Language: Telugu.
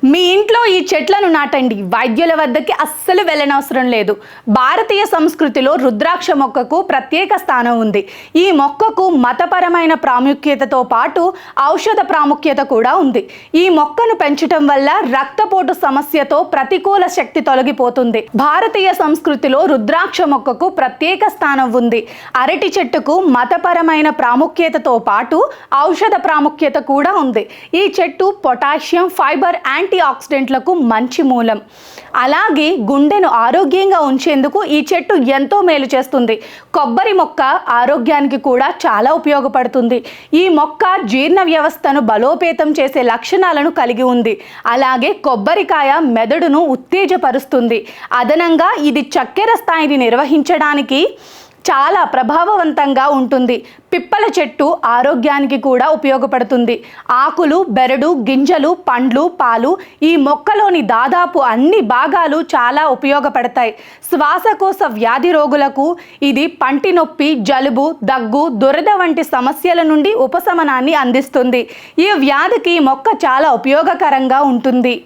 మీ ఇంట్లో ఈ చెట్లను నాటండి. వైద్యుల వద్దకి అస్సలు వెళ్ళనవసరం లేదు. భారతీయ సంస్కృతిలో రుద్రాక్ష మొక్కకు ప్రత్యేక స్థానం ఉంది. ఈ మొక్కకు మతపరమైన ప్రాముఖ్యతతో పాటు ఔషధ ప్రాముఖ్యత కూడా ఉంది. ఈ మొక్కను పెంచడం వల్ల రక్తపోటు సమస్యతో ప్రతికూల శక్తి తొలగిపోతుంది. భారతీయ సంస్కృతిలో రుద్రాక్ష మొక్కకు ప్రత్యేక స్థానం ఉంది. అరటి చెట్టుకు మతపరమైన ప్రాముఖ్యతతో పాటు ఔషధ ప్రాముఖ్యత కూడా ఉంది. ఈ చెట్టు పొటాషియం, ఫైబర్, యాంటీ ఆక్సిడెంట్లకు మంచి మూలం. అలాగే గుండెను ఆరోగ్యంగా ఉంచేందుకు ఈ చెట్టు ఎంతో మేలు చేస్తుంది. కొబ్బరి మొక్క ఆరోగ్యానికి కూడా చాలా ఉపయోగపడుతుంది. ఈ మొక్క జీర్ణ వ్యవస్థను బలోపేతం చేసే లక్షణాలను కలిగి ఉంది. అలాగే కొబ్బరికాయ మెదడును ఉత్తేజపరుస్తుంది. అదనంగా ఇది చక్కెర స్థాయిని నిర్వహించడానికి చాలా ప్రభావవంతంగా ఉంటుంది. పిప్పల చెట్టు ఆరోగ్యానికి కూడా ఉపయోగపడుతుంది. ఆకులు, బెరడు, గింజలు, పండ్లు, పాలు ఈ మొక్కలోని దాదాపు అన్ని భాగాలు చాలా ఉపయోగపడతాయి. శ్వాసకోశ వ్యాధి రోగులకు ఇది పంటి నొప్పి, జలుబు, దగ్గు, దురద వంటి సమస్యల నుండి ఉపశమనాన్ని అందిస్తుంది. ఈ వ్యాధికి మొక్క చాలా ఉపయోగకరంగా ఉంటుంది.